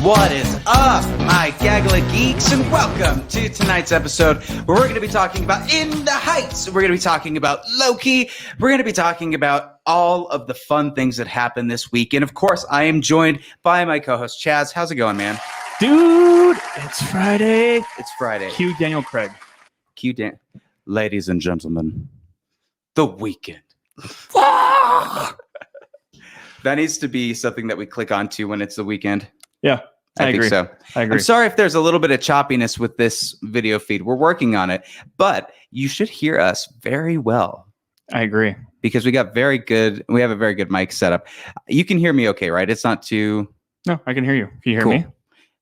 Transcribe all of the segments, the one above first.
What is up, my Gaggle of Geeks, and welcome to tonight's episode where we're going to be talking about In the Heights. We're going to be talking about Loki. We're going to be talking about all of the fun things that happened this week. And of course, I am joined by my co-host, Chaz. How's it going, man? Dude, it's Friday. It's Friday. Cue Daniel Craig. Ladies and gentlemen, the weekend. That needs to be something that we click onto when it's the weekend. Yeah, I agree. Think so. I agree. I'm sorry if there's a little bit of choppiness with this video feed. We're working on it, but you should hear us very well. I agree. Because we have a very good mic setup. You can hear me okay, right? It's not too... No, I can hear you. Can you hear me?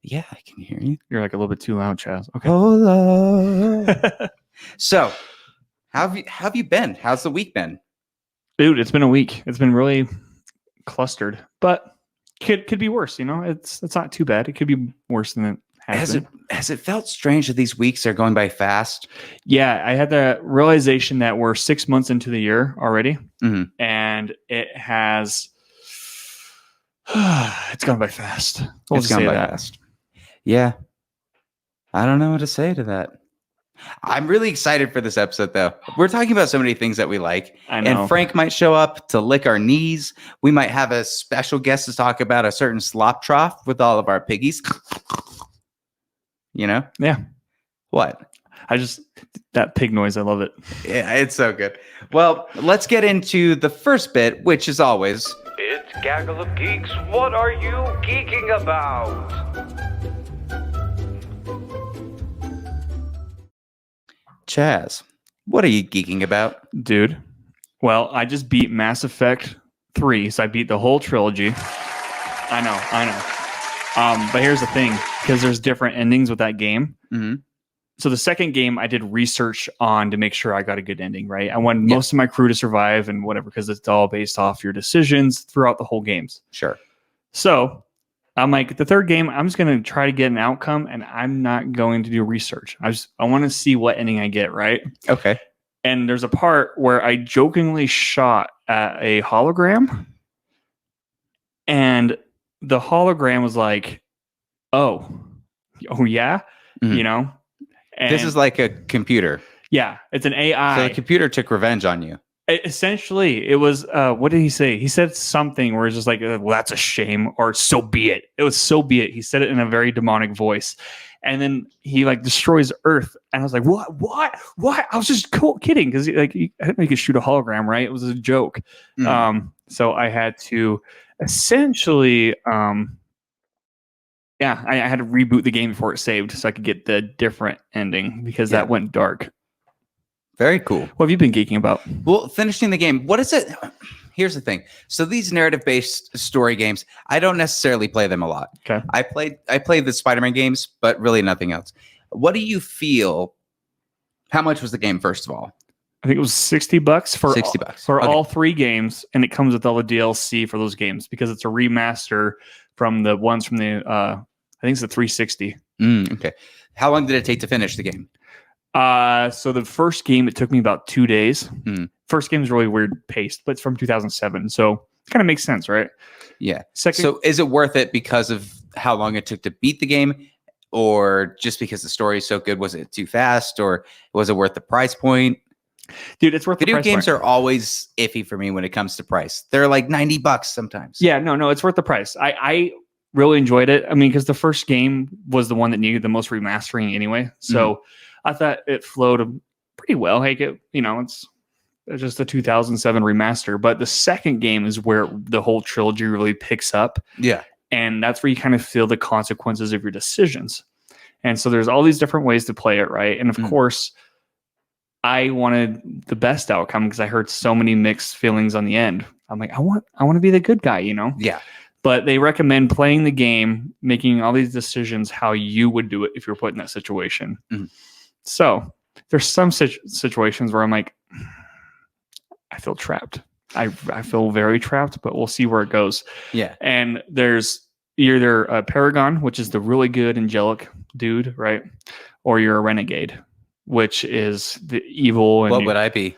Yeah, I can hear you. You're like a little bit too loud, Chaz. Okay. Hola. So, how have you been? How's the week been? Dude, it's been a week. It's been really clustered, but could be worse, you know? It's not too bad. It could be worse than it has been. Has it felt strange that these weeks are going by fast? Yeah, I had the realization that we're 6 months into the year already, and it has... it's gone by fast. It's gone by fast. Yeah. I don't know what to say to that. I'm really excited for this episode, though. We're talking about so many things that we like. I know. And Frank might show up to lick our knees. We might have a special guest to talk about a certain slop trough with all of our piggies. You know? Yeah. What? That pig noise, I love it. Yeah, it's so good. Well, let's get into the first bit, which is always... It's Gaggle of Geeks. What are you geeking about? Chaz, what are you geeking about? Dude, well, I just beat Mass Effect 3, so I beat the whole trilogy. I know. But here's the thing, because there's different endings with that game. Mm-hmm. So the second game, I did research on to make sure I got a good ending, right? I wanted most of my crew to survive and whatever, because it's all based off your decisions throughout the whole games. Sure. So I'm like, the third game, I'm just going to try to get an outcome, and I'm not going to do research. I want to see what ending I get, right? Okay. And there's a part where I jokingly shot at a hologram, and the hologram was like, oh yeah, you know? And this is like a computer. Yeah, it's an AI. So the computer took revenge on you. Essentially, it was, what did he say? He said something where it's just like, well, that's a shame, or so be it. It was so be it. He said it in a very demonic voice. And then he like destroys Earth. And I was like, what? I was just kidding. Because I didn't know you could shoot a hologram, right? It was a joke. So I had to essentially, I had to reboot the game before it saved so I could get the different ending, because that went dark. Very cool. What have you been geeking about? Well, finishing the game. What is it? Here's the thing. So these narrative-based story games, I don't necessarily play them a lot. Okay. I played the Spider-Man games, but really nothing else. What do you feel? How much was the game, first of all? I think it was $60 for $60 for all three games, and it comes with all the DLC for those games, because it's a remaster from the ones from the I think it's the 360. Okay. How long did it take to finish the game? So the first game, it took me about 2 days. First game is really weird paced, but it's from 2007, so it kind of makes sense, right? Yeah. So is it worth it because of how long it took to beat the game, or just because the story is so good? Was it too fast, or was it worth the price point? Dude, it's worth the price. Video games are always iffy for me when it comes to price. They're like $90 sometimes. Yeah, no, it's worth the price. I really enjoyed it. I mean, because the first game was the one that needed the most remastering anyway. So I thought it flowed pretty well. Like it's just a 2007 remaster. But the second game is where the whole trilogy really picks up. Yeah. And that's where you kind of feel the consequences of your decisions. And so there's all these different ways to play it, right? And of course, I wanted the best outcome because I heard so many mixed feelings on the end. I'm like, I want to be the good guy, you know? Yeah. But they recommend playing the game, making all these decisions how you would do it if you're put in that situation. So there's some situations where I'm like, I feel trapped. I feel very trapped, but we'll see where it goes. Yeah. And there's either a Paragon, which is the really good angelic dude, right? Or you're a renegade, which is the evil. And what would I be?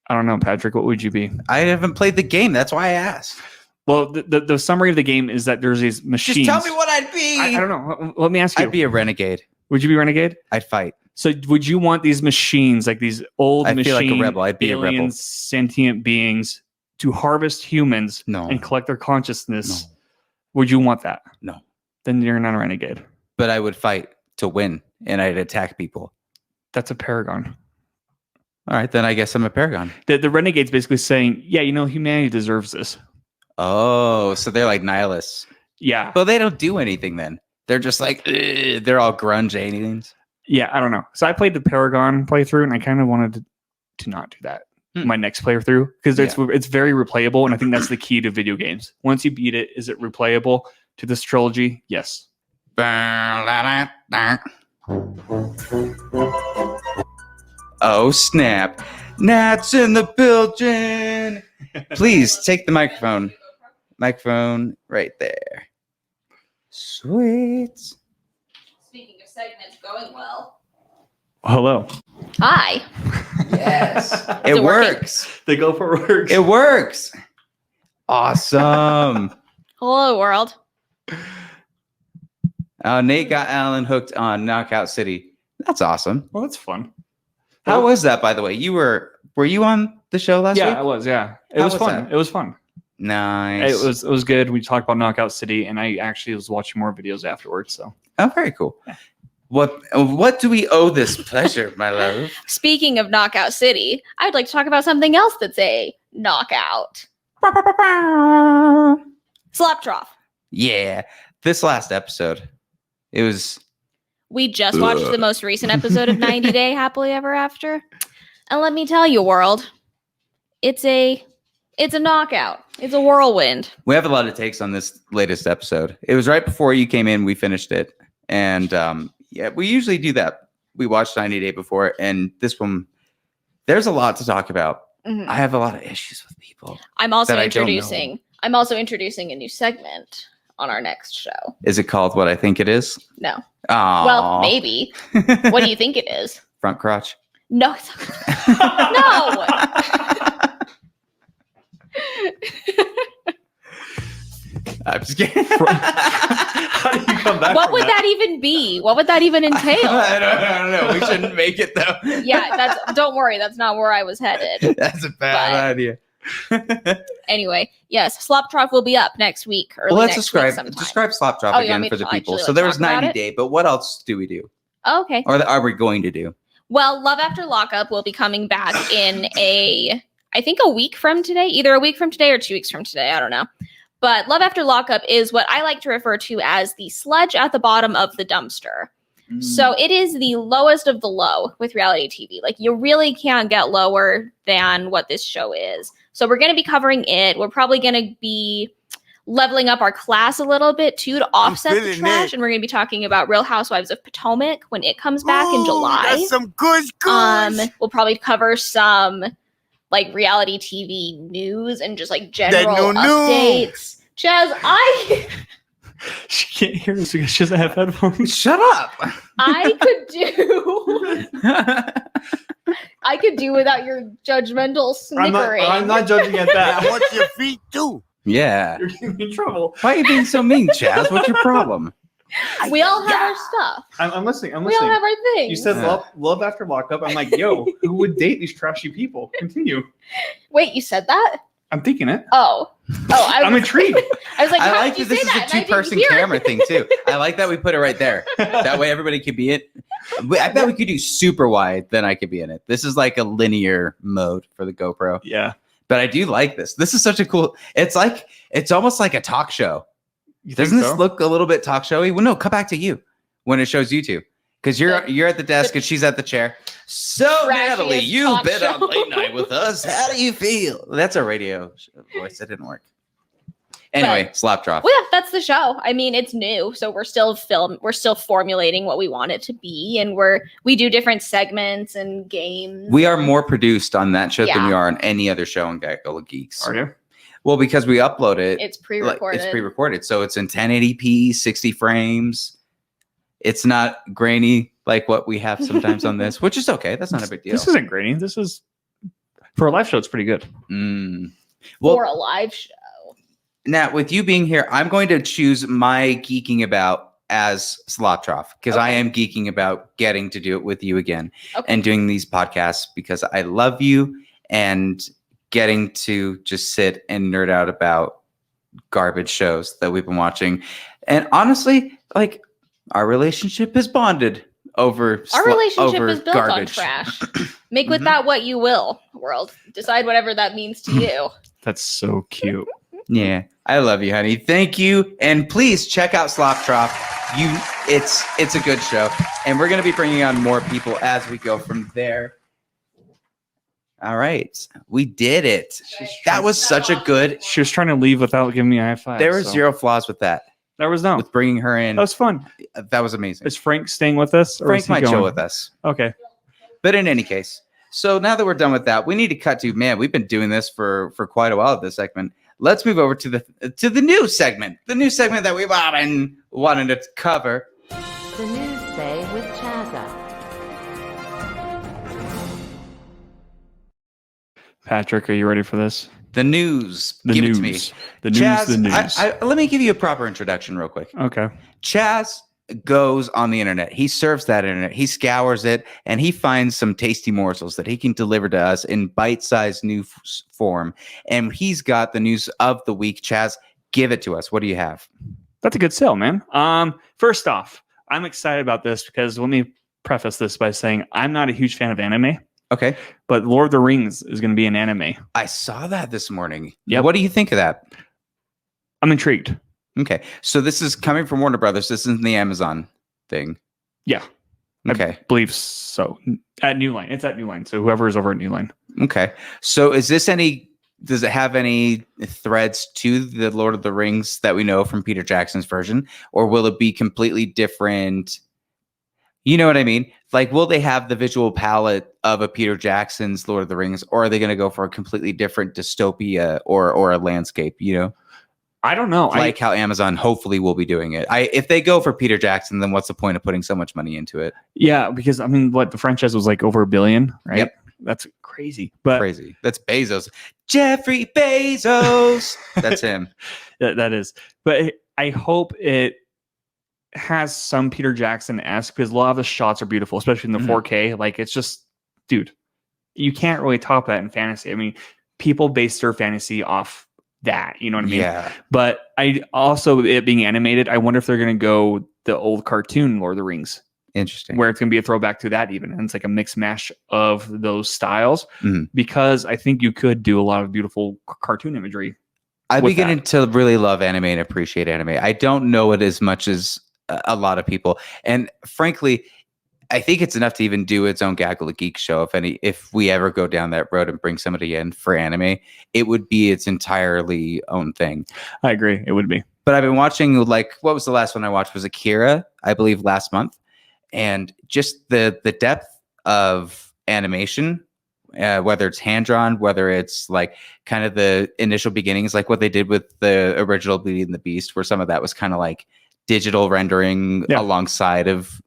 I don't know, Patrick. What would you be? I haven't played the game. That's why I asked. Well, the summary of the game is that there's these machines. Just tell me what I'd be. I don't know. Let me ask you. I'd be a renegade. Would you be renegade? I'd fight. So would you want these machines, like these old I machine feel like a rebel. I'd be a rebel. aliens, sentient beings, to harvest humans No. and collect their consciousness? No. Would you want that? No. Then you're not a renegade. But I would fight to win, and I'd attack people. That's a paragon. All right, then I guess I'm a paragon. The renegade's basically saying, yeah, humanity deserves this. Oh, so they're like nihilists. Yeah. But they don't do anything then. They're just like, "Ugh," they're all grunge aliens. Yeah, I don't know. So I played the Paragon playthrough, and I kind of wanted to not do that my next playthrough because it's very replayable, and I think that's the key to video games. Once you beat it, is it replayable to this trilogy? Yes. Oh, snap. Nat's in the building. Please take the microphone. Microphone right there. Sweet. Speaking of segments going well. Hello. Hi. Yes. Is It it working? works. The gopher works. It works. Awesome. Hello, world. Nate got Alan hooked on Knockout City. That's awesome. Well, that's fun. How was that, by the way? Were you on the show last week? Yeah, I was. Yeah, it How was was fun. that? It was fun. Nice. It was good. We talked about Knockout City, and I actually was watching more videos afterwards. So Oh, very cool. What do we owe this pleasure, my love? Speaking of Knockout City, I'd like to talk about something else that's a knockout. Slap trough. Yeah. This last episode, it was We just watched the most recent episode of 90 Day Happily Ever After. And let me tell you, world, it's a knockout. It's a whirlwind. we have a lot of takes on this latest episode. It was right before you came in, we finished it. And yeah, we usually do that. We watched 90 Day before, and this one, there's a lot to talk about. Mhm. I have a lot of issues with people. I'm also that I don't know. introducing a new segment on our next show. Is it called What I Think It Is? No. Aww. Well, maybe. What do you think it is? Front crotch. No. No. I'm just kidding. how do you come back? What would that even be? What would that even entail? I don't know. We shouldn't make it though. Yeah, don't worry, that's not where I was headed. That's a bad idea. Anyway, yes, Slop Trough will be up next week. Well, let's next week sometime. describe Slop Drop Oh, you want again me for to the people. actually, So there was talk about 90 it? Day, but what else do we do? Oh, okay. Or are we going to do? Well, Love After Lockup will be coming back in I think a week from today, either a week from today or 2 weeks from today. I don't know. But Love After Lockup is what I like to refer to as the sludge at the bottom of the dumpster. So it is the lowest of the low with reality TV. Like, you really can't get lower than what this show is. So we're going to be covering it. We're probably going to be leveling up our class a little bit too to offset the trash. And we're going to be talking about Real Housewives of Potomac when it comes back in July. That's some good. We'll probably cover some like reality TV news and just like general updates. Chaz, She can't hear us because she doesn't have headphones. Shut up. I could do without your judgmental snickering. I'm not judging at that. What your feet do? Yeah. You're getting me in trouble. Why are you being so mean, Chaz? What's your problem? We all have our stuff. I'm listening. We all have our things. You said love after lockup. I'm like, yo, who would date these trashy people? Continue. Wait, you said that? I'm thinking it. Oh, I'm intrigued. I was like, I how like did that you this say is that? a And I didn't two-person hear it. camera thing, too. I like that we put it right there. That way everybody could be it. I bet we could do super wide, then I could be in it. This is like a linear mode for the GoPro. Yeah. But I do like this. This is such a cool. It's almost like a talk show. You Doesn't think this so? look a little bit talk showy? Well, no, come back to you when it shows you two. Because you're at the desk and she's at the chair. So, Trashiest Natalie, you've talk been on show. late night with us. How do you feel? That's a radio voice. That didn't work. Anyway, slap drop. Well, yeah, that's the show. I mean, it's new, so we're still formulating what we want it to be, and we do different segments and games. We are more produced on that show than Yeah. we are on any other show on Gaggle of Geeks. Are you? Well, because we upload it. It's pre-recorded. It's pre-recorded, so it's in 1080p, 60 frames. It's not grainy like what we have sometimes on this, which is okay. That's not a big deal. This isn't grainy. This is for a live show. It's pretty good. Well, for a live show. Now, with you being here, I'm going to choose my geeking about as Sloptroff because I am geeking about getting to do it with you again and doing these podcasts because I love you and getting to just sit and nerd out about garbage shows that we've been watching. And honestly, like our relationship is bonded over Our relationship over is built garbage. on trash. Make with that what you will, world. Decide whatever that means to you. That's so cute. Yeah, I love you, honey. Thank you, and please check out Sloptroff. It's a good show, and we're gonna be bringing on more people as we go from there. All right, we did it. That was such a good. She was trying to leave without giving me a high five. There were zero flaws with that. There was no. With bringing her in. That was fun. That was amazing. Is Frank staying with us? Or Frank is he might going? chill with us. Okay. But in any case, so now that we're done with that, we need to cut to, man, we've been doing this for quite a while at this segment. Let's move over to the new segment. The new segment that we've been wanting to cover. The News Say with Chaza. Patrick, are you ready for this? The news. The Give news. it to me. The news. Chaz, The news. let me give you a proper introduction real quick. Okay. Chaz goes on the internet. He surfs that internet. He scours it, and he finds some tasty morsels that he can deliver to us in bite-sized new form. And he's got the news of the week. Chaz, give it to us. What do you have? That's a good sell, man. First off, I'm excited about this because let me preface this by saying I'm not a huge fan of anime, Okay. but Lord of the Rings is going to be an anime. I saw that this morning. Yep. What do you think of that? I'm intrigued. Okay. So this is coming from Warner Brothers. This isn't the Amazon thing. Yeah. Okay. I believe so. At New Line. It's at New Line. So whoever is over at New Line. Okay. So does it have any threads to the Lord of the Rings that we know from Peter Jackson's version? Or will it be completely different? You know what I mean? Like, will they have the visual palette of a Peter Jackson's Lord of the Rings? Or are they going to go for a completely different dystopia or a landscape, you know? I don't know. Like how Amazon hopefully will be doing it. If they go for Peter Jackson, then what's the point of putting so much money into it? Yeah, because I mean, the franchise was like over $1 billion, right? Yep. That's crazy. But Crazy. That's Bezos. Jeffrey Bezos. That's him. that is. But I hope it has some Peter Jackson-esque because a lot of the shots are beautiful, especially in the 4K. Like, it's just, dude, you can't really top that in fantasy. I mean, people base their fantasy off that, you know what I mean? Yeah. But I also, it being animated, I wonder if they're going to go the old cartoon Lord of the Rings, Interesting. where it's going to be a throwback to that even. And it's like a mix mash of those styles because I think you could do a lot of beautiful cartoon imagery. I'm with beginning to really love anime and appreciate anime. I don't know it as much as a lot of people. And frankly, I think it's enough to even do its own Gaggle of Geeks show. If we ever go down that road and bring somebody in for anime, it would be its entirely own thing. I agree. It would be. But I've been watching, like, what was the last one I watched? Was Akira, I believe, last month. And just the depth of animation, whether it's hand-drawn, whether it's like kind of the initial beginnings, like what they did with the original Beauty and the Beast, where some of that was kind of like digital rendering alongside of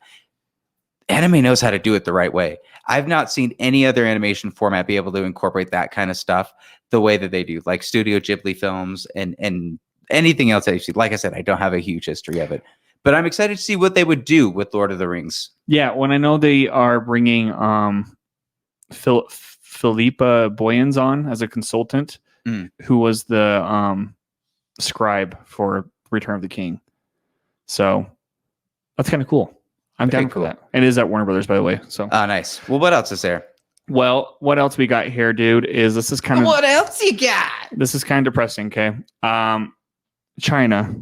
anime knows how to do it the right way. I've not seen any other animation format be able to incorporate that kind of stuff the way that they do, like Studio Ghibli films and anything else that you see. Like I said, I don't have a huge history of it, but I'm excited to see what they would do with Lord of the Rings. Yeah, when I know they are bringing Philippa Boyens on as a consultant, who was the scribe for Return of the King. So that's kind of cool. I'm down for that. It is at Warner Brothers, by the way. So nice. Well, what else is there? Well, what else we got here, dude, is this is kind of what else you got? This is kind of depressing, okay? China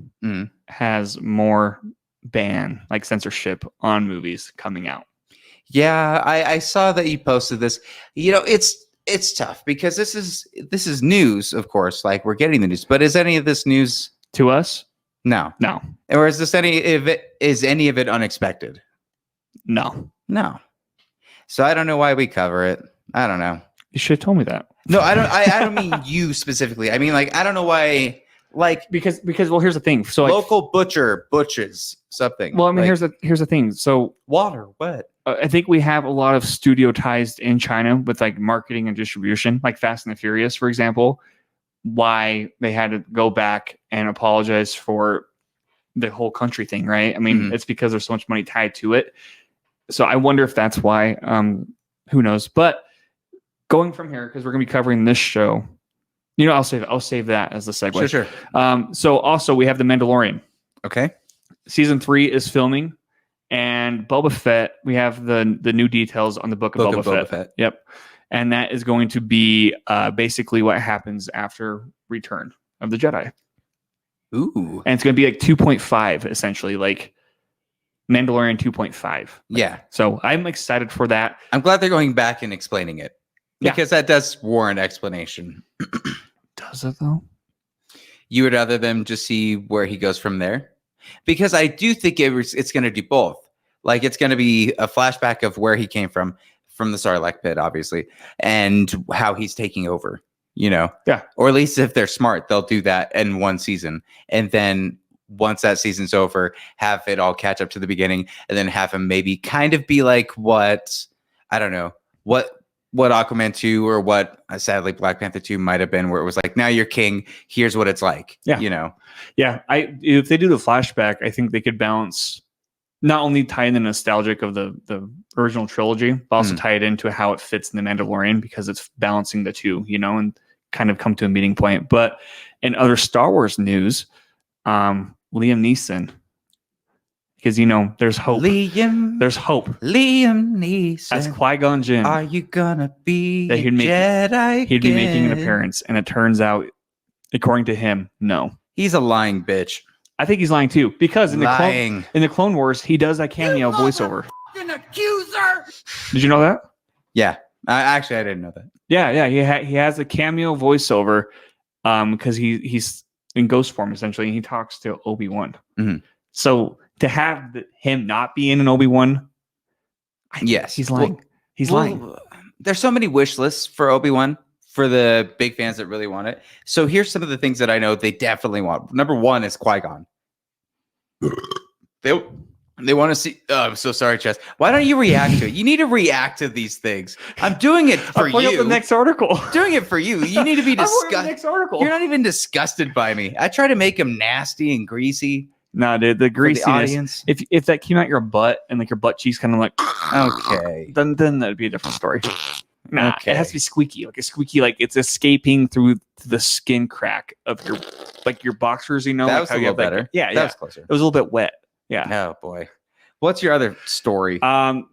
has more like censorship on movies coming out. Yeah, I saw that you posted this. You know, it's tough because this is news, of course. Like, we're getting the news, but is any of this news to us? No. Or is any of it unexpected? No. So I don't know why we cover it. I don't know. You should have told me that. No, I don't. I don't mean you specifically. I mean, like, I don't know why. Like, because well, here's the thing. So local butchers something. Well, I mean, like, here's the thing. So water, what? I think we have a lot of studio ties in China with like marketing and distribution, like Fast and the Furious, for example. why they had to go back and apologize for the whole country thing, right? I mean, it's because there's so much money tied to it. So I wonder if that's why. Who knows? But going from here, because we're going to be covering this show, I'll save that as the segue. Sure. So also we have The Mandalorian. Okay. Season 3 is filming, and Boba Fett. We have the new details on the book of Boba Fett. Yep, and that is going to be basically what happens after Return of the Jedi. Ooh. And it's going to be like 2.5, essentially, like Mandalorian 2.5. Yeah. So I'm excited for that. I'm glad they're going back and explaining it, because that does warrant explanation. Does it though? You would rather them just see where he goes from there? Because I do think it's going to do both. Like, it's going to be a flashback of where he came from the Sarlacc pit, obviously, and how he's taking over, Yeah. Or at least if they're smart, they'll do that in one season. And then once that season's over, have it all catch up to the beginning, and then have him maybe kind of be like what Aquaman 2 or what sadly Black Panther 2 might have been, where it was like, now you're king, here's what it's like. Yeah. Yeah. If they do the flashback, I think they could balance, not only tie in the nostalgic of the original trilogy, but also tie it into how it fits in The Mandalorian, because it's balancing the two, and kind of come to a meeting point. But in other Star Wars news, Liam Neeson, because there's hope. There's hope. Liam Neeson as Qui-Gon Jinn. Are you gonna be that he'd be making an appearance? And it turns out, according to him, no. He's a lying bitch. I think he's lying too, because in the Clone Wars, he does that cameo voiceover. An accuser. Did you know that? Yeah, I didn't know that. Yeah. He has a cameo voiceover, because he's in ghost form essentially, and he talks to Obi-Wan. Mm-hmm. So to have him not be in an Obi-Wan, yes, he's lying. He's lying. There's so many wish lists for Obi-Wan for the big fans that really want it. So here's some of the things that I know they definitely want. Number one is Qui-Gon. They want to see. Oh, I'm so sorry, Chaz. Why don't you react to it? You need to react to these things. I'm doing it for you. Up the next article. Doing it for you. You need to be disgusted. Next article. You're not even disgusted by me. I try to make him nasty and greasy. No, dude, the greasiness. If that came out your butt and like your butt cheeks kind of like, okay, then that'd be a different story. Nah, okay. It has to be squeaky, like it's escaping through the skin crack of your boxers. That like was a little better. That was closer. It was a little bit wet. Yeah. Oh boy. What's your other story?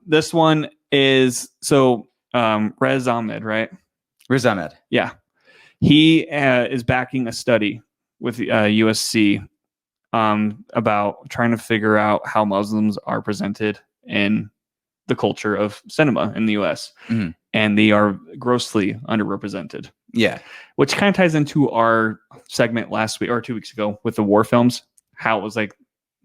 This one is Rez Ahmed, right? Riz Ahmed. Yeah, he is backing a study with USC about trying to figure out how Muslims are presented in the culture of cinema in the US. Mm-hmm. And they are grossly underrepresented. Yeah. Which kind of ties into our segment last week or 2 weeks ago with the war films, how it was like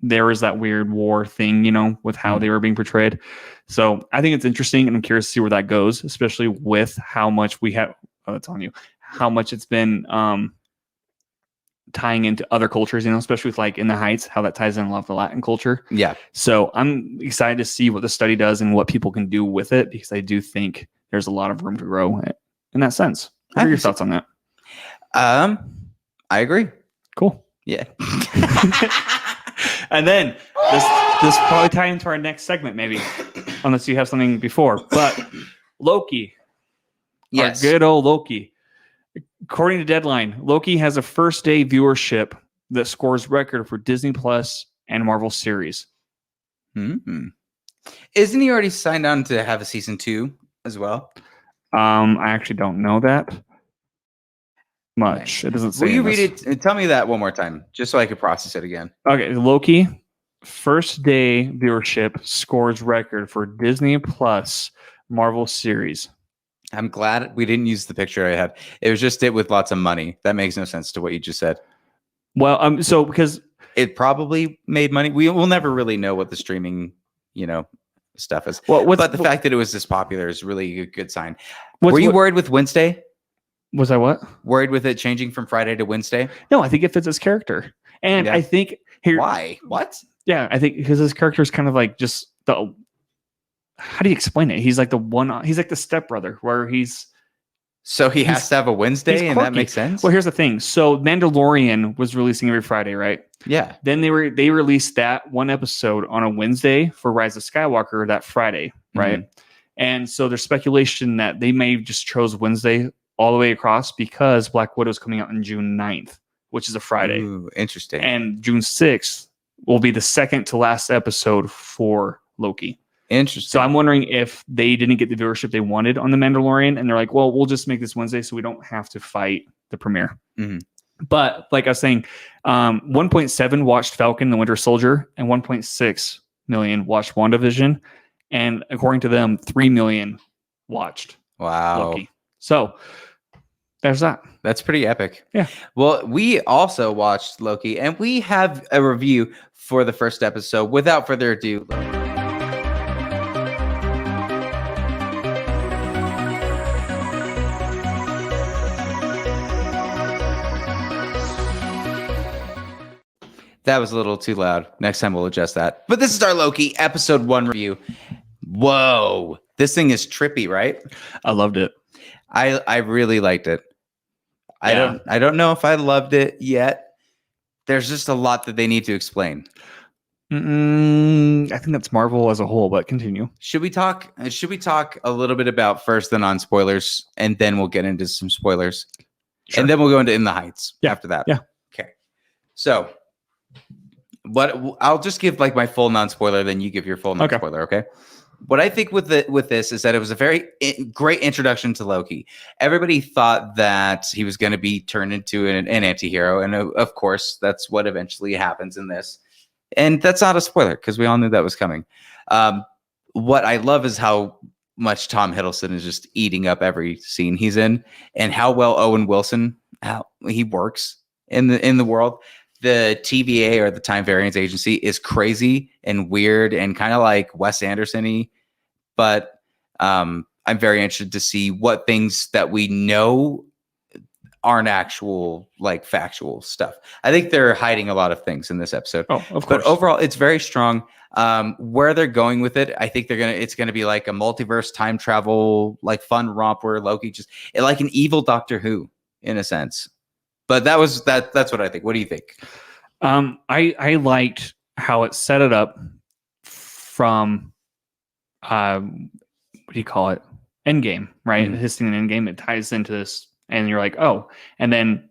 there was that weird war thing, with how they were being portrayed. So I think it's interesting, and I'm curious to see where that goes, especially with how much we have. Oh, it's on you. How much it's been tying into other cultures, especially with like In the Heights, how that ties in a lot of the Latin culture. Yeah. So I'm excited to see what the study does and what people can do with it, because I do think there's a lot of room to grow in that sense. What are your thoughts on that? I agree. Cool. Yeah. And then this probably tie into our next segment, maybe, unless you have something before. But Loki, yes, our good old Loki. According to Deadline, Loki has a first day viewership that scores record for Disney Plus and Marvel series. Mm-hmm. Isn't he already signed on to have a season 2 as well? I actually don't know that much. It doesn't say. Will you read it? Tell me that one more time, just so I could process it again. Okay, Loki, first day viewership scores record for Disney Plus Marvel series. I'm glad we didn't use the picture I had. It was just it with lots of money. That makes no sense to what you just said. Well, so because it probably made money. We'll never really know what the streaming, stuff is. Well, but the fact that it was this popular is really a good sign. Were you worried with Wednesday? Was I what? Worried with it changing from Friday to Wednesday? No, I think it fits his character. And I think here. Why? What? Yeah, I think because his character is kind of like just how do you explain it? He's like he's like the stepbrother where he's So he has to have a He's Wednesday, and that quirky. makes sense. Well, here's the thing. So Mandalorian was releasing every Friday, right? Yeah. Then they released that one episode on a Wednesday for Rise of Skywalker that Friday, right? And so there's speculation that they may have just chose Wednesday all the way across because Black Widow is coming out on June 9th, which is a Friday. Ooh, interesting. And June 6th will be the second to last episode for Loki. Interesting. So I'm wondering if they didn't get the viewership they wanted on The Mandalorian, and they're like, well, we'll just make this Wednesday so we don't have to fight the premiere. But like I was saying, 1.7 watched Falcon the Winter Soldier, and 1.6 million watched WandaVision. And according to them, 3 million watched Wow. Loki. So there's that. That's pretty epic. Yeah. Well, we also watched Loki, and we have a review for the first episode. Without further ado, that was a little too loud. Next time we'll adjust that. But this is our Loki episode 1 review. Whoa. This thing is trippy, right? I loved it. I really liked it. Yeah. I don't know if I loved it yet. There's just a lot that they need to explain. I think that's Marvel as a whole, but continue. Should we talk a little bit about first the non-spoilers, and then we'll get into some spoilers? Sure. And then we'll go into In the Heights after that. Yeah. Okay. So I'll just give like my full non-spoiler, then you give your full non-spoiler, okay? What I think with this is that it was a very great introduction to Loki. Everybody thought that he was going to be turned into an anti-hero, and of course, that's what eventually happens in this. And that's not a spoiler because we all knew that was coming. What I love is how much Tom Hiddleston is just eating up every scene he's in, and how well Owen Wilson how he works in the world. The TVA, or the Time Variance Agency, is crazy and weird and kind of like Wes Anderson-y, but I'm very interested to see what things that we know aren't actual like factual stuff. I think they're hiding a lot of things in this episode. Oh, of course. But overall, it's very strong. Where they're going with it, I think it's gonna be like a multiverse time travel, like fun romp where Loki like an evil Doctor Who in a sense. But that's what I think. What do you think? I liked how it set it up from what do you call it? Endgame, right? His thing in Endgame, it ties into this, and you're like, oh, and then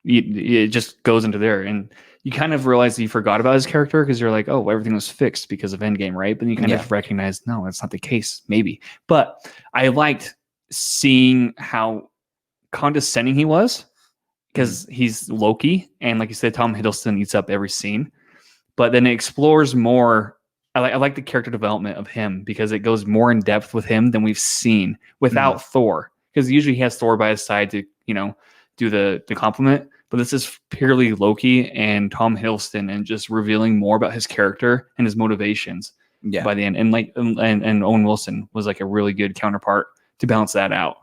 it just goes into there, and you kind of realize that you forgot about his character because you're like, oh, everything was fixed because of Endgame, right? But then you kind of recognize, no, that's not the case, maybe. But I liked seeing how condescending he was, because he's Loki, and like you said, Tom Hiddleston eats up every scene. But then it explores more. I like the character development of him because it goes more in depth with him than we've seen without Thor. Because usually he has Thor by his side to do the compliment, but this is purely Loki and Tom Hiddleston, and just revealing more about his character and his motivations. Yeah. By the end, and Owen Wilson was like a really good counterpart to balance that out.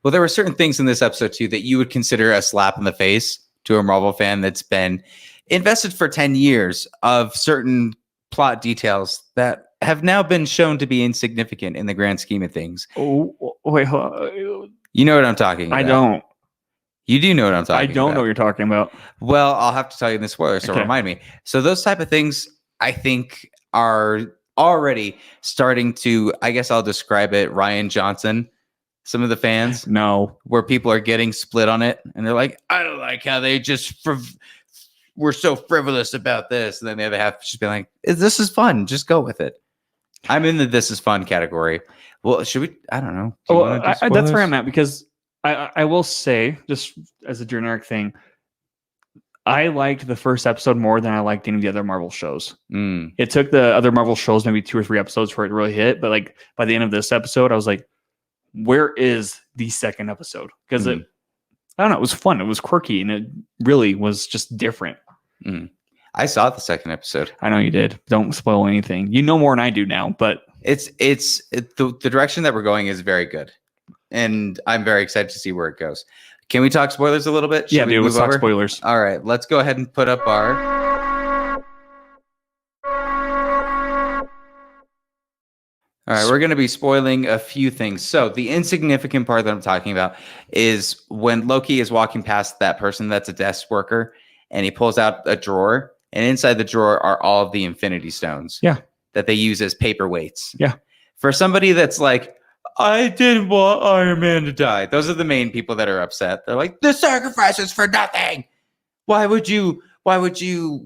Well, there were certain things in this episode, too, that you would consider a slap in the face to a Marvel fan that's been invested for 10 years of certain plot details that have now been shown to be insignificant in the grand scheme of things. Oh, wait, hold on. You know what I'm talking about. I don't. You do know what I'm talking about. I don't know what you're talking about. Well, I'll have to tell you in the spoilers, so remind me. So those type of things, I think, are already starting to, I guess I'll describe it, Ryan Johnson. Some of the fans, where people are getting split on it, and they're like, I don't like how they just were so frivolous about this, and then the other half just be like, this is fun, just go with it. I'm in the this is fun category. Well, should we? I don't know. That's where I'm at, because I will say, just as a generic thing, I liked the first episode more than I liked any of the other Marvel shows. It took the other Marvel shows maybe 2 or 3 episodes for it to really hit, but like by the end of this episode, I was like, where is the second episode? Because I don't know, it was fun, it was quirky, and it really was just different. I saw the second episode. I know you did. Don't spoil anything. You know more than I do now, but the direction that we're going is very good, and I'm very excited to see where it goes. Can we talk spoilers a little bit? Yeah, dude, let's talk spoilers. All right, let's go ahead and put up our. All right, we're going to be spoiling a few things. So the insignificant part that I'm talking about is when Loki is walking past that person that's a desk worker, and he pulls out a drawer, and inside the drawer are all of the Infinity Stones. Yeah. That they use as paperweights. Yeah. For somebody that's like, I didn't want Iron Man to die. Those are the main people that are upset. They're like, the sacrifice is for nothing. Why would you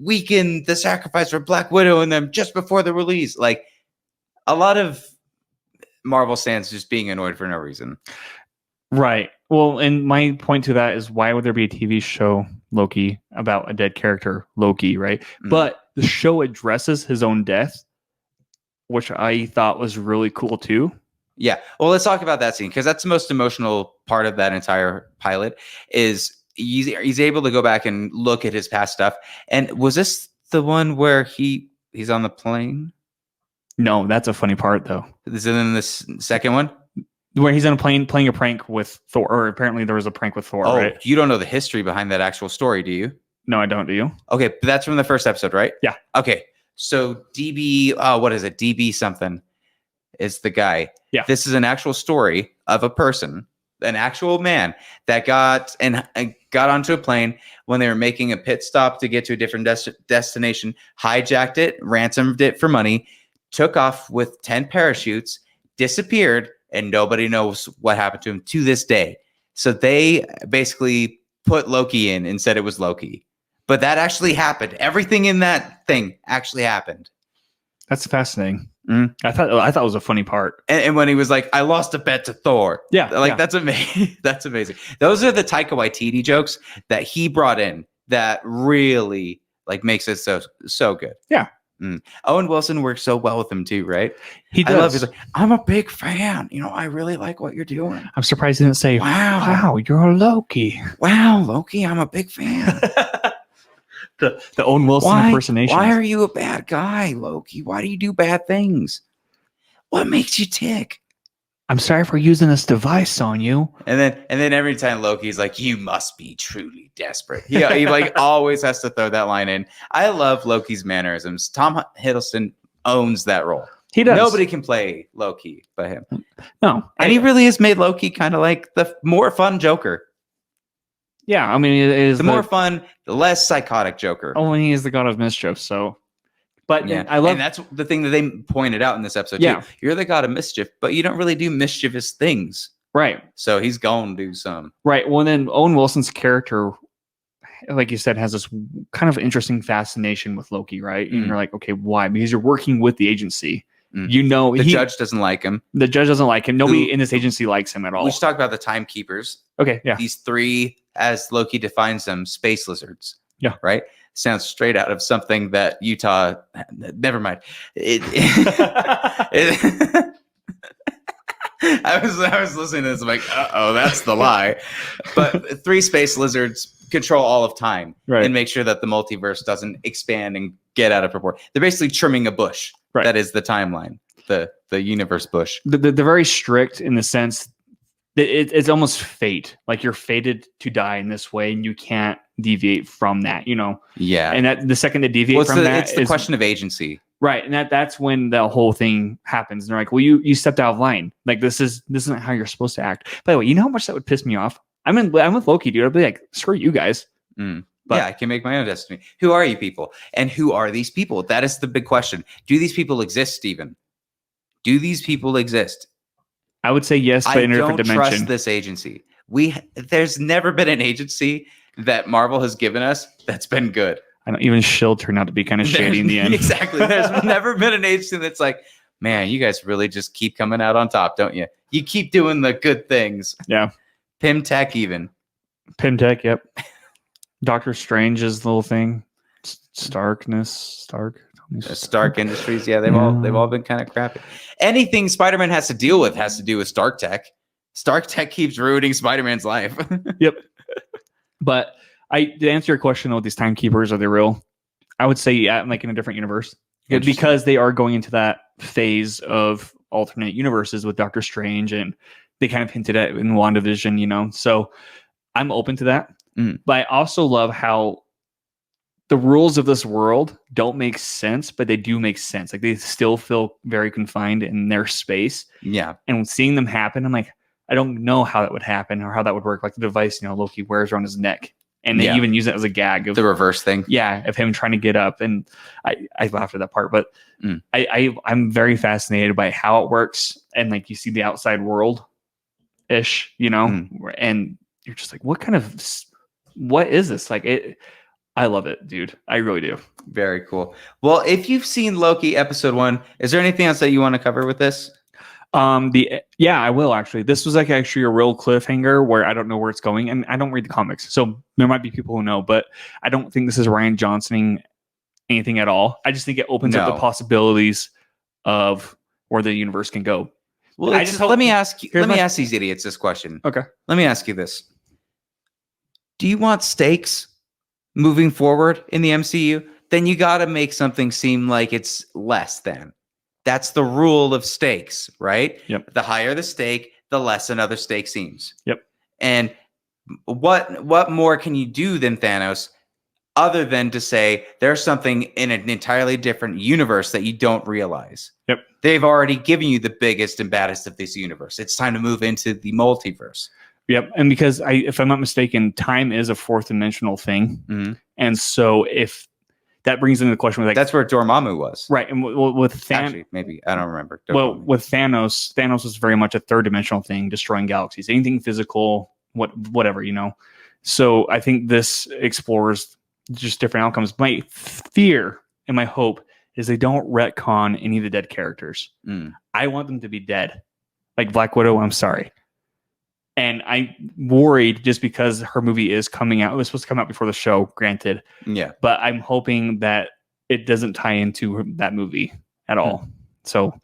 weaken the sacrifice for Black Widow and them just before the release? Like, a lot of Marvel stands just being annoyed for no reason. Right. Well, and my point to that is, why would there be a TV show, Loki, about a dead character, Loki, right? But the show addresses his own death, which I thought was really cool too. Yeah. Well, let's talk about that scene, because that's the most emotional part of that entire pilot. Is he's able to go back and look at his past stuff. And was this the one where he's on the plane? No, that's a funny part though. Is it in this second one? Where he's on a plane playing a prank with Thor, or apparently there was a prank with Thor, right? You don't know the history behind that actual story, do you? No, I don't. Do you? Okay, but that's from the first episode, right? Yeah. Okay, so DB, what is it? DB something is the guy. Yeah. This is an actual story of a person, an actual man that got onto a plane when they were making a pit stop to get to a different destination, hijacked it, ransomed it for money, took off with 10 parachutes, disappeared, and nobody knows what happened to him to this day. So they basically put Loki in and said it was Loki. But that actually happened. Everything in that thing actually happened. That's fascinating. Mm. I thought it was a funny part. And when he was like, I lost a bet to Thor. Yeah. That's amazing. That's amazing. Those are the Taika Waititi jokes that he brought in that really like makes it so good. Yeah. Owen Wilson works so well with him too, right? He does. I love. He's like, I'm a big fan. I really like what you're doing. I'm surprised he didn't say, "Wow, you're a Loki." Wow, Loki, I'm a big fan. the Owen Wilson impersonation. Why are you a bad guy, Loki? Why do you do bad things? What makes you tick? I'm sorry for using this device on you. And then every time Loki's like, you must be truly desperate. He like always has to throw that line in. I love Loki's mannerisms. Tom Hiddleston owns that role. He does. Nobody can play Loki but him. No. And he really has made Loki kind of like the more fun Joker. Yeah, I mean, it is the more fun, the less psychotic Joker. Oh, and he is the god of mischief, so... But yeah, I love, and that's the thing that they pointed out in this episode too. You're the god of mischief, but you don't really do mischievous things, right? So he's going to do some. Right. Well, then Owen Wilson's character, like you said, has this kind of interesting fascination with Loki, right? And you're like, okay, why? Because you're working with the agency. The judge doesn't like him. The judge doesn't like him. Nobody in this agency likes him at all. We should talk about the timekeepers. Okay. Yeah. These three, as Loki defines them, space lizards. Yeah. Right. Sounds straight out of something that Utah. Never mind. I was listening to this. I'm like, that's the lie. But three space lizards control all of time and make sure that the multiverse doesn't expand and get out of proportion. They're basically trimming a bush. Right. That is the timeline, the universe bush. They're very strict in the sense that it's almost fate. Like you're fated to die in this way, and you can't deviate from that. Yeah. And that the second to deviate from that, it's the question of agency. Right, and that's when the whole thing happens. And they're like, "Well, you stepped out of line. Like this isn't how you're supposed to act." By the way, you know how much that would piss me off? I'm with Loki, dude. I'd be like, "Screw you guys." But I can make my own destiny. Who are you people? And who are these people? That is the big question. Do these people exist, Stephen? Do these people exist? I would say yes, but in a different dimension. I don't trust this agency. There's never been an agency that Marvel has given us that's been good. I know even S.H.I.E.L.D. turned out to be kind of shady in the end. Exactly. There's never been an agency that's like, man, you guys really just keep coming out on top, don't you? You keep doing the good things. Yeah. Pym Tech even. Pym Tech, yep. Doctor Strange's little thing. Stark Industries. Yeah, they've all been kind of crappy. Anything Spider-Man has to deal with has to do with Stark Tech. Stark Tech keeps ruining Spider-Man's life. Yep. But to answer your question though, these timekeepers, are they real? I would say yeah, like in a different universe. Because they are going into that phase of alternate universes with Doctor Strange, and they kind of hinted at in WandaVision, So I'm open to that. But I also love how the rules of this world don't make sense, but they do make sense. Like they still feel very confined in their space. Yeah. And seeing them happen, I'm like, I don't know how that would happen or how that would work. Like the device, Loki wears around his neck. And they even use it as a gag. The reverse thing. Yeah, of him trying to get up. And I laughed at that part. But I'm very fascinated by how it works. And like you see the outside world-ish, and you're just like, what is this? Like I love it, dude. I really do. Very cool. Well, if you've seen Loki episode 1, is there anything else that you want to cover with this? I will actually. This was like actually a real cliffhanger where I don't know where it's going, and I don't read the comics, so there might be people who know, but I don't think this is Ryan Johnsoning anything at all. I just think it opens up the possibilities of where the universe can go. Well, let me ask these idiots this question. Okay. Let me ask you this. Do you want stakes moving forward in the MCU? Then you got to make something seem like it's less than. That's the rule of stakes, right? Yep. The higher the stake, the less another stake seems. Yep. And what more can you do than Thanos other than to say there's something in an entirely different universe that you don't realize? Yep. They've already given you the biggest and baddest of this universe. It's time to move into the multiverse. Yep. And because if I'm not mistaken, time is a fourth dimensional thing. Mm-hmm. And so if that brings into the question, like that's where Dormammu was, right? And with Thanos, actually, maybe I don't remember. Well, with Thanos was very much a third dimensional thing, destroying galaxies, anything physical, whatever, So I think this explores just different outcomes. My fear and my hope is they don't retcon any of the dead characters. I want them to be dead, like Black Widow. I'm sorry. And I'm worried just because her movie is coming out. It was supposed to come out before the show, granted. Yeah. But I'm hoping that it doesn't tie into that movie at all. So,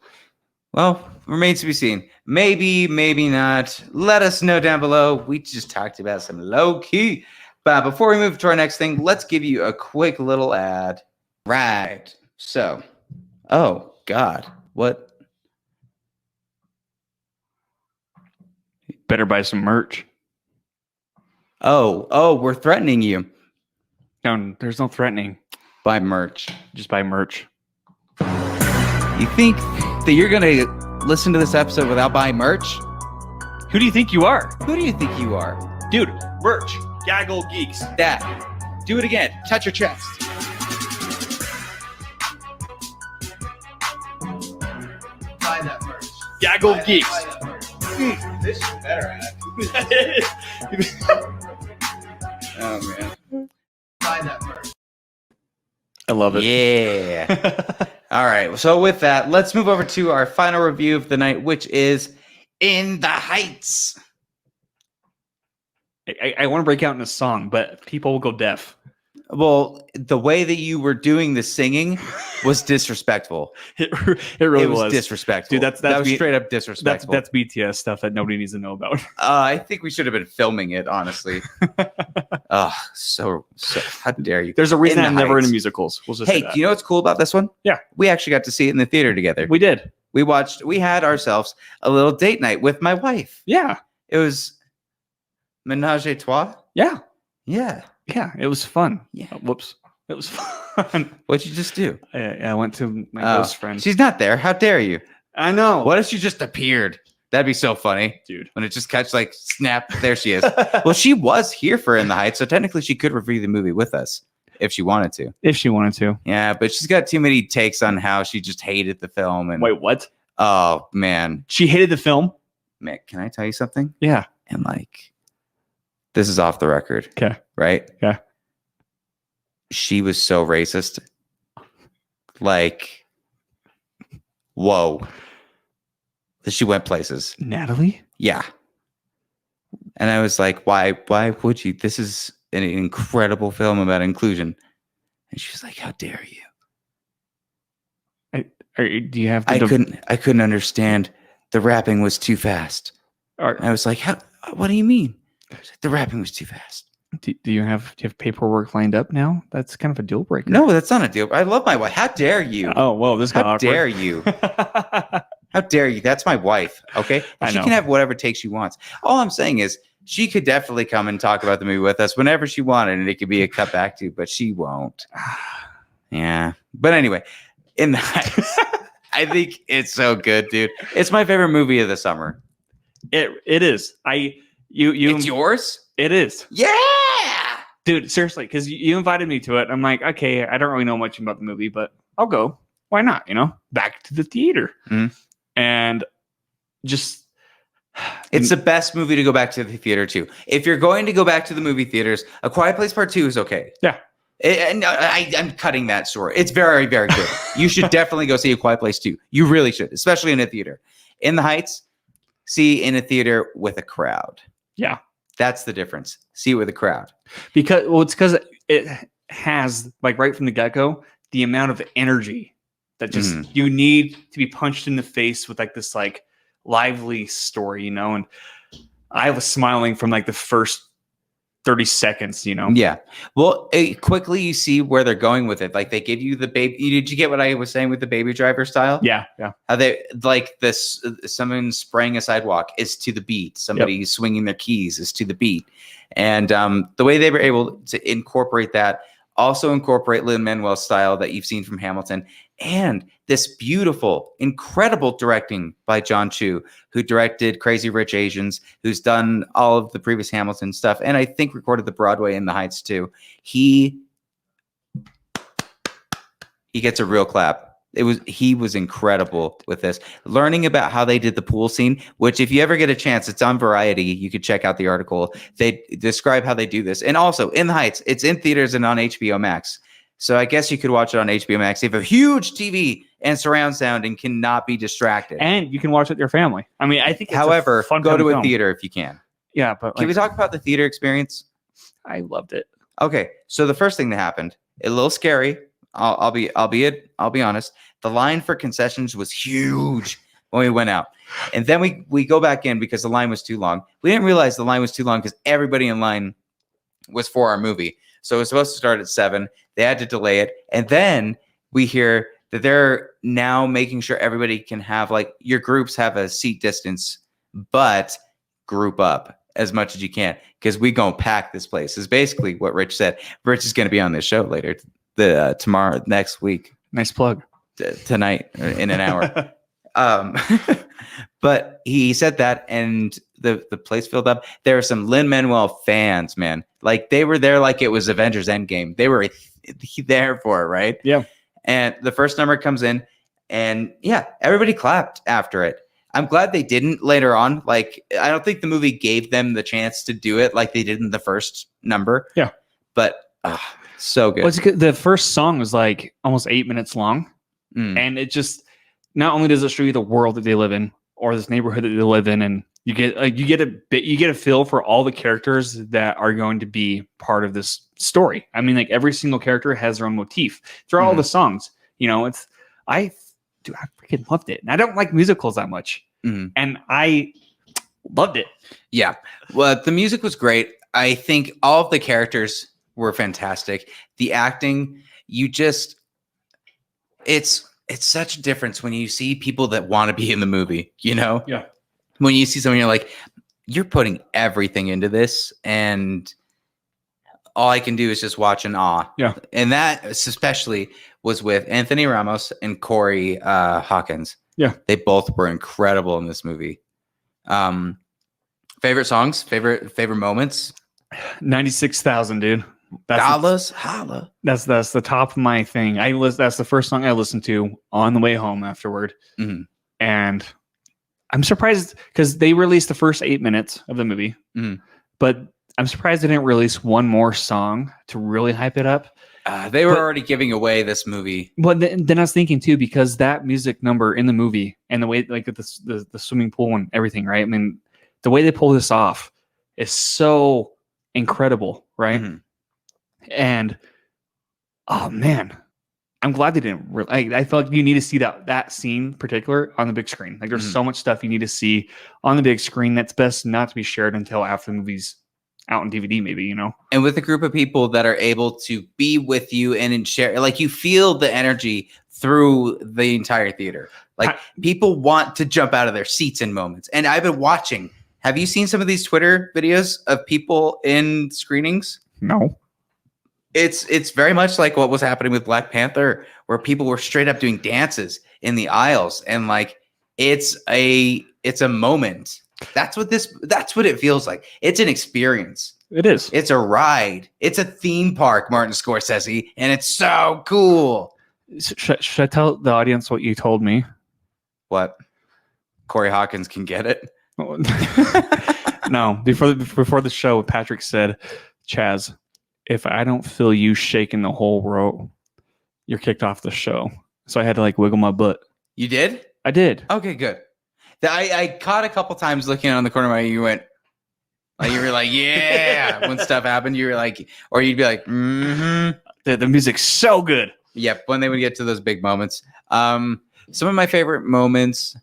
well, remains to be seen. Maybe, maybe not. Let us know down below. We just talked about some Loki. But before we move to our next thing, let's give you a quick little ad. Right. So, oh, God. What? Better buy some merch. Oh, we're threatening you. No, there's no threatening. Buy merch. Just buy merch. You think that you're going to listen to this episode without buying merch? Who do you think you are? Who do you think you are? Dude, merch. Gaggle of Geeks. That. Do it again. Touch your chest. Buy that merch. Gaggle of Geeks. This is better at. Oh man. Buy that merch. I love it. Yeah. All right. So with that, let's move over to our final review of the night, which is In the Heights. I want to break out in a song, but people will go deaf. Well, the way that you were doing the singing was disrespectful. It really was disrespectful. Dude, that was straight up disrespectful. That's BTS stuff that nobody needs to know about. I think we should have been filming it, honestly. So how dare you? There's a reason I'm never Heights. into musicals. We'll just Hey, do you know what's cool about this one? Yeah. We actually got to see it in the theater together. We did. We had ourselves a little date night with my wife. Yeah. It was Ménage à Trois. Yeah. Yeah. Yeah. It was fun. Yeah. Whoops. It was fun. What'd you just do? I went to my close friend. She's not there. How dare you? I know. What if she just appeared? That'd be so funny. Dude. When it just catch like snap, there she is. Well, she was here for In the Heights, so technically she could review the movie with us if she wanted to. If she wanted to. Yeah, but she's got too many takes on how she just hated the film. And Wait, what? oh man. She hated the film? Mick, can I tell you something? Yeah. And like, this is off the record. Okay. Right? Yeah. She was so racist. Like, whoa. She went places. Natalie? Yeah. And I was like, why would you? This is an incredible film about inclusion. And she was like, how dare you? Do you have to I couldn't understand. The rapping was too fast. And I was like, what do you mean? I was like, the rapping was too fast. Do you have paperwork lined up now? That's kind of a deal breaker. No, that's not a deal. I love my wife. How dare you? Oh, well, this got awkward. How dare you? How dare you? That's my wife. Okay. I She know. can have whatever take she wants. All I'm saying is She could definitely come and talk about the movie with us whenever she wanted, and it could be a cut back to, but she won't. Yeah. But anyway, In the Heights. I think it's so good, dude. It's my favorite movie of the summer. It is. It's yours? It is. Yeah. Dude, seriously, because you invited me to it. I'm like, okay, I don't really know much about the movie, but I'll go. Why not? Back to the theater. Mhm. And just... It's the best movie to go back to the theater to. If you're going to go back to the movie theaters, A Quiet Place Part 2 is okay. Yeah. I'm cutting that story. It's very, very good. You should definitely go see A Quiet Place 2. You really should, especially in a theater. In the Heights, see in a theater with a crowd. Yeah. That's the difference. See it with a crowd. It's because it has, like, right from the get-go, the amount of energy that just you need to be punched in the face with, like, this, like, lively story, and I was smiling from like the first 30 seconds, Yeah. Well, quickly you see where they're going with it. Like they give you the baby. Did you get what I was saying with the Baby Driver style? Yeah. How they like this? Someone spraying a sidewalk is to the beat. Somebody swinging their keys is to the beat. And the way they were able to incorporate that, also incorporate Lin-Manuel's style that you've seen from Hamilton, and this beautiful, incredible directing by John Chu, who directed Crazy Rich Asians, who's done all of the previous Hamilton stuff, and I think recorded the Broadway In the Heights too. He gets a real clap. He was incredible with this. Learning about how they did the pool scene, which if you ever get a chance, it's on Variety. You could check out the article. They describe how they do this. And also In the Heights, it's in theaters and on HBO Max. So I guess you could watch it on HBO Max. You have a huge TV and surround sound and cannot be distracted. And you can watch it with your family. I mean, I think it's however, a fun go to a film. theater if you can. Yeah, but Can we talk about the theater experience? I loved it. Okay, so the first thing that happened, a little scary. I'll be honest. The line for concessions was huge when we went out, and then we go back in because the line was too long. We didn't realize the line was too long because everybody in line was for our movie. So it was supposed to start at 7. They had to delay it, and then we hear that they're now making sure everybody can have, like, your groups have a seat distance, but group up as much as you can because we gonna pack this place. Is basically what Rich said. Rich is going to be on this show later. Tomorrow, next week. Nice plug. Tonight, in an hour. But he said that, and the place filled up. There were some Lin-Manuel fans, man. Like they were there like it was Avengers Endgame. They were there for it, right? Yeah. And the first number comes in, and yeah, everybody clapped after it. I'm glad they didn't later on. Like, I don't think the movie gave them the chance to do it like they did in the first number. Yeah. But so good. Well, it's good. The first song was like almost 8 minutes long. And it just, not only does it show you the world that they live in or this neighborhood that they live in, and you get a feel for all the characters that are going to be part of this story. I mean, like every single character has their own motif through all the songs. I freaking loved it. And I don't like musicals that much. And I loved it. Yeah. Well, the music was great. I think all of the characters were fantastic. The acting, it's such a difference when you see people that want to be in the movie, Yeah. When you see someone, you're like, you're putting everything into this, and all I can do is just watch in awe. Yeah. And that especially was with Anthony Ramos and Corey Hawkins. Yeah. They both were incredible in this movie. Favorite songs, favorite moments? 96,000, dude. Dollars, holla. That's the top of my thing. That's the first song I listened to on the way home afterward. And I'm surprised because they released the first 8 minutes of the movie, but I'm surprised they didn't release one more song to really hype it up. They were already giving away this movie. But then I was thinking too, because that music number in the movie and the way, like the swimming pool and everything, right? I mean, the way they pull this off is so incredible, right? And oh man, I'm glad they didn't. I felt like you need to see that scene in particular on the big screen. Like there's so much stuff you need to see on the big screen that's best not to be shared until after the movie's out on DVD, maybe, And with a group of people that are able to be with you and share, like you feel the energy through the entire theater. Like people want to jump out of their seats in moments. And I've been watching Have you seen some of these Twitter videos of people in screenings? No. It's very much like what was happening with Black Panther, where people were straight up doing dances in the aisles, and like it's a moment. That's what it feels like. It's an experience. It is. It's a ride. It's a theme park, Martin Scorsese, and it's so cool. Should I tell the audience what you told me? What? Corey Hawkins can get it. No, before the show, Patrick said, Chaz, if I don't feel you shaking the whole row, you're kicked off the show. So I had to like wiggle my butt. You did? I did. Okay, good. I caught a couple times looking on the corner of my eye, you went, like you were like, yeah, when stuff happened, you were like, or you'd be like, mm-hmm. The music's so good. Yep, when they would get to those big moments. Some of my favorite moments.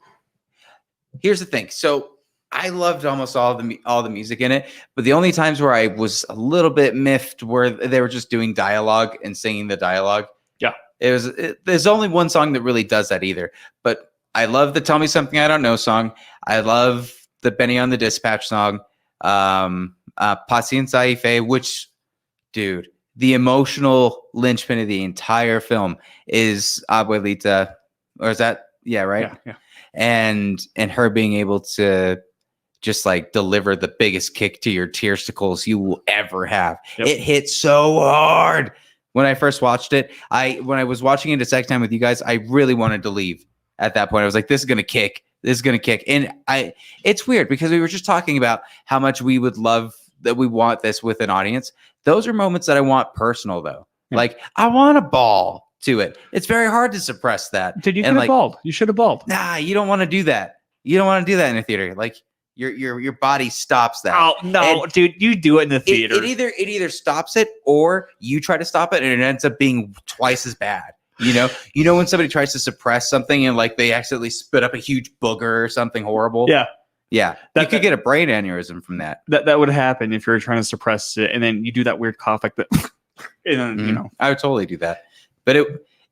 Here's the thing. So I loved almost all the music in it, but the only times where I was a little bit miffed were they were just doing dialogue and singing the dialogue. Yeah, there's only one song that really does that either. But I love the "Tell Me Something I Don't Know" song. I love the Benny on the Dispatch song. Paciencia y Fe, which, dude, the emotional linchpin of the entire film is Abuelita, or is that right? Yeah. And her being able to just like deliver the biggest kick to your tearsticles you will ever have. Yep. It hit so hard when I first watched it. When I was watching it a second time with you guys, I really wanted to leave at that point. I was like, this is gonna kick. And it's weird because we were just talking about how much we would love that we want this with an audience. Those are moments that I want personal though. Yeah. Like I want a ball to it. It's very hard to suppress that. Dude, you could have bawled. You should have bawled. Nah, you don't want to do that. You don't want to do that in a theater. Like your body stops that. Oh no, and dude, you do it in the theater. It either stops it or you try to stop it and it ends up being twice as bad. You know when somebody tries to suppress something and like they accidentally spit up a huge booger or something horrible. Yeah. You could get a brain aneurysm from that. That would happen if you're trying to suppress it, and then you do that weird cough like that. And then, I would totally do that. But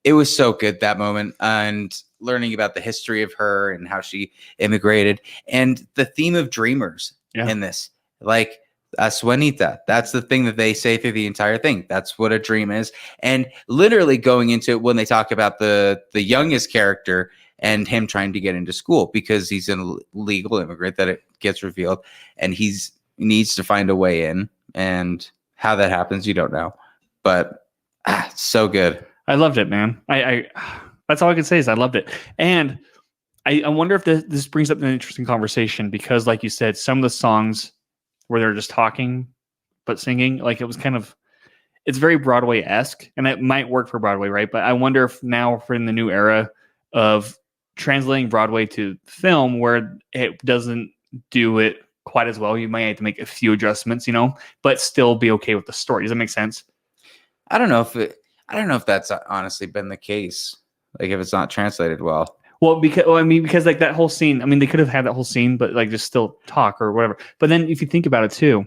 it was so good, that moment, and learning about the history of her and how she immigrated and the theme of dreamers in this. Like Suenita, that's the thing that they say through the entire thing. That's what a dream is. And literally going into it when they talk about the youngest character and him trying to get into school because he's an illegal immigrant, that it gets revealed, and he needs to find a way in, and how that happens, you don't know. But so good. I loved it, man. I that's all I can say is I loved it. And I wonder if this brings up an interesting conversation because, like you said, some of the songs where they're just talking but singing, like it was kind of, it's very Broadway-esque, and it might work for Broadway, right? But I wonder if now if we're in the new era of translating Broadway to film where it doesn't do it quite as well, you might have to make a few adjustments, but still be okay with the story. Does that make sense? I don't know if that's honestly been the case. Like if it's not translated well. Well, because like that whole scene, they could have had that whole scene, but like just still talk or whatever. But then if you think about it too,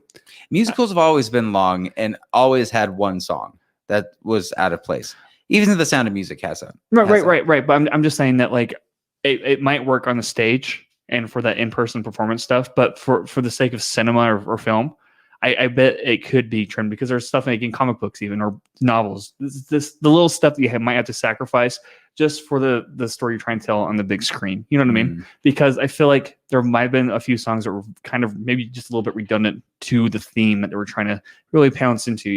musicals have always been long and always had one song that was out of place. Even The Sound of Music has that. Right. But I'm just saying that like it might work on the stage and for that in-person performance stuff, but for the sake of cinema or film, I bet it could be trimmed because there's stuff like in comic books even or novels. The little stuff that you might have to sacrifice just for the story you're trying to tell on the big screen. You know what I mean? Because I feel like there might have been a few songs that were kind of maybe just a little bit redundant to the theme that they were trying to really pounce into,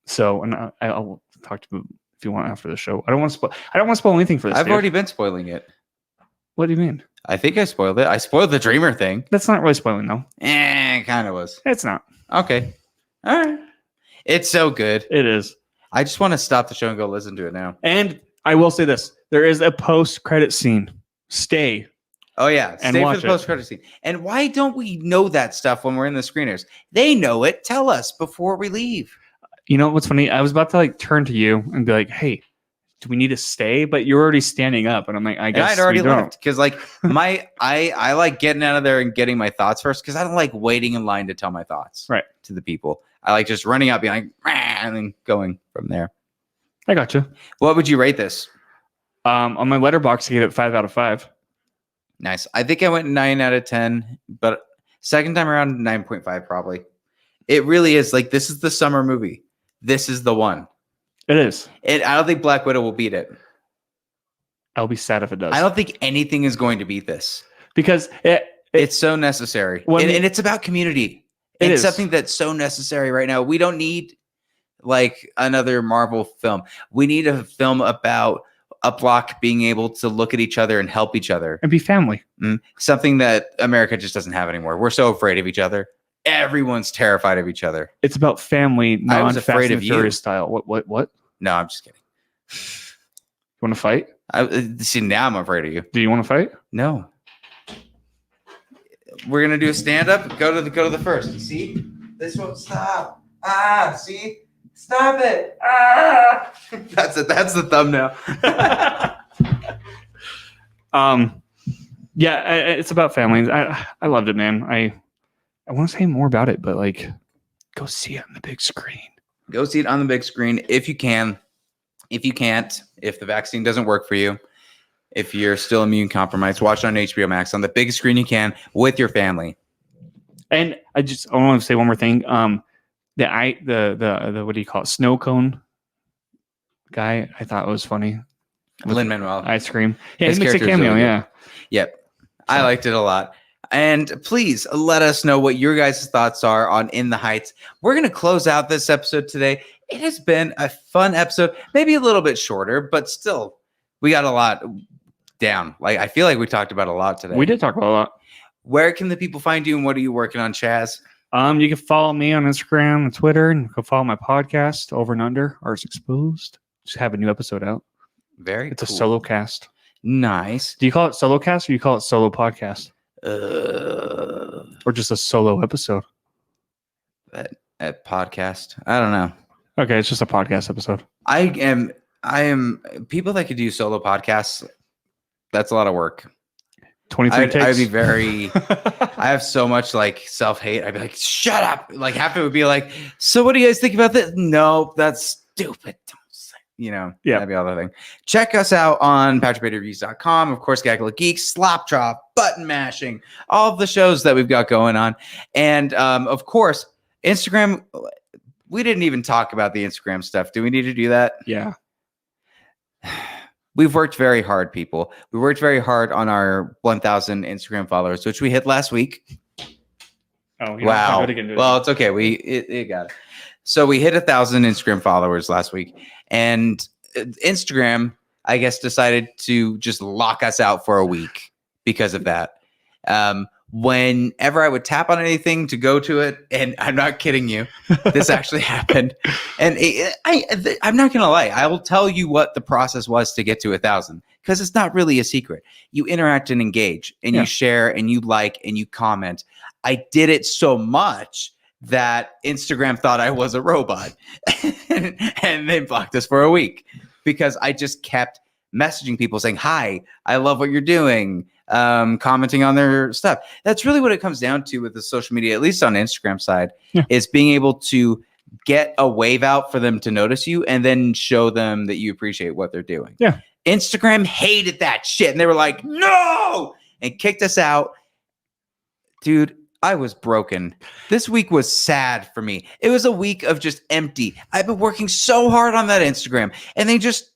So, and I'll talk to you if you want after the show. I don't want to spoil anything for this. I've already been spoiling it. What do you mean? I think I spoiled it. I spoiled the Dreamer thing. That's not really spoiling, though. It kind of was. It's not. Okay. All right. It's so good. It is. I just want to stop the show and go listen to it now. And I will say this. There is a post-credit scene. Stay. Oh, yeah. Stay for the post-credit scene. And why don't we know that stuff when we're in the screeners? They know it. Tell us before we leave. You know what's funny? I was about to like turn to you and be like, hey, do we need to stay? But you're already standing up. And I'm like, I guess I'd already left. Because like I like getting out of there and getting my thoughts first because I don't like waiting in line to tell my thoughts to the people. I like just running out, being like, and then going from there. I got you. What would you rate this? On my letterbox, I gave it 5 out of 5. Nice. I think I went 9 out of 10, but second time around 9.5 probably. It really is like this is the summer movie. This is the one. It is. And I don't think Black Widow will beat it. I'll be sad if it does. I don't think anything is going to beat this because it's so necessary. And it's about community. It's something that's so necessary right now. We don't need like another Marvel film. We need a film about a block being able to look at each other and help each other. And be family. Something that America just doesn't have anymore. We're so afraid of each other. Everyone's terrified of each other. It's about family, I was non-Fast afraid and of you. Furious style. What? No, I'm just kidding. You want to fight? See, now I'm afraid of you. Do you want to fight? No. We're gonna do a stand-up. Go to the first. You see? This won't stop. See? Stop it. That's it. That's the thumbnail. Yeah, it's about families. I loved it, man. I want to say more about it, but like, go see it on the big screen. Go see it on the big screen if you can. If you can't, if the vaccine doesn't work for you, if you're still immune compromised, watch it on HBO Max on the big screen you can with your family. And I want to say one more thing. The what do you call it? Snow cone guy. I thought it was funny. Lin-Manuel. Ice cream. Yeah, His he makes a character is cameo. really Yeah. Yep. I liked it a lot. And please let us know what your guys' thoughts are on In the Heights. We're going to close out this episode today. It has been a fun episode, maybe a little bit shorter, but still, we got a lot down. Like I feel like we talked about a lot today. We did talk about a lot. Where can the people find you and what are you working on, Chaz? You can follow me on Instagram and Twitter, and you can follow my podcast, Over and Under, Arts Exposed. Just have a new episode out. It's a solo cast. Nice. Do you call it solo cast or do you call it solo podcast? Or just a solo episode? At podcast. I don't know. Okay, it's just a podcast episode. I am people that could do solo podcasts. That's a lot of work. 23 takes. I'd be very I have so much like self-hate. I'd be like, shut up. Like half it would be like, so what do you guys think about this? No, that's stupid. Yeah, that'd be all the thing. Check us out on PatrickBaderReviews.com. Of course, Gaggle of Geeks, Slop Drop, Button Mashing, all of the shows that we've got going on. And of course, Instagram. We didn't even talk about the Instagram stuff. Do we need to do that? Yeah. We've worked very hard, people. We worked very hard on our 1,000 Instagram followers, which we hit last week. Oh, wow. Well, it's okay. It got it. So we hit 1,000 Instagram followers last week, and Instagram, I guess, decided to just lock us out for a week because of that. Whenever I would tap on anything to go to it, and I'm not kidding you, this actually happened. And I'm not going to lie. I will tell you what the process was to get to 1,000 because it's not really a secret. You interact and engage, and you share, and you like, and you comment. I did it so much that Instagram thought I was a robot and they blocked us for a week because I just kept messaging people saying, hi, I love what you're doing, commenting on their stuff. That's really what it comes down to with the social media, at least on Instagram side, is being able to get a wave out for them to notice you and then show them that you appreciate what they're doing. Yeah. Instagram hated that shit and they were like, no, and kicked us out. Dude, I was broken. This week was sad for me. It was a week of just empty. I've been working so hard on that Instagram, and they just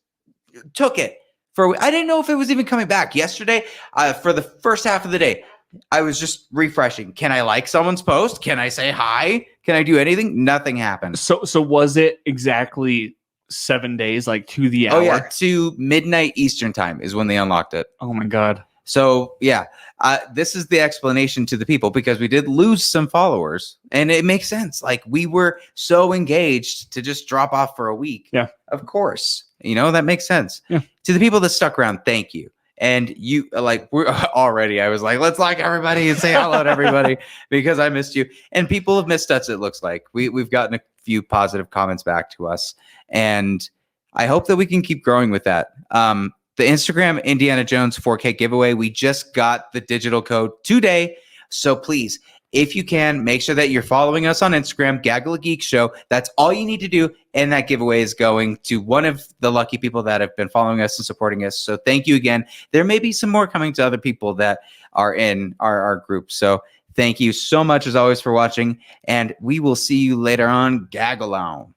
took it for a week. I didn't know if it was even coming back. Yesterday, for the first half of the day, I was just refreshing. Can I like someone's post? Can I say hi? Can I do anything? Nothing happened. So was it exactly 7 days, like to the hour? Oh yeah, to midnight Eastern time is when they unlocked it. Oh my God. So yeah, this is the explanation to the people because we did lose some followers and it makes sense. Like we were so engaged to just drop off for a week. Yeah, of course, that makes sense. Yeah. To the people that stuck around, thank you. And you we're already, I was like, let's like everybody and say hello to everybody because I missed you. And people have missed us. It looks like we've gotten a few positive comments back to us. And I hope that we can keep growing with that. The Instagram Indiana Jones 4K giveaway, we just got the digital code today. So please, if you can, make sure that you're following us on Instagram, Gaggle of Geeks Show. That's all you need to do. And that giveaway is going to one of the lucky people that have been following us and supporting us. So thank you again. There may be some more coming to other people that are in our group. So thank you so much, as always, for watching. And we will see you later on. Gaggle on.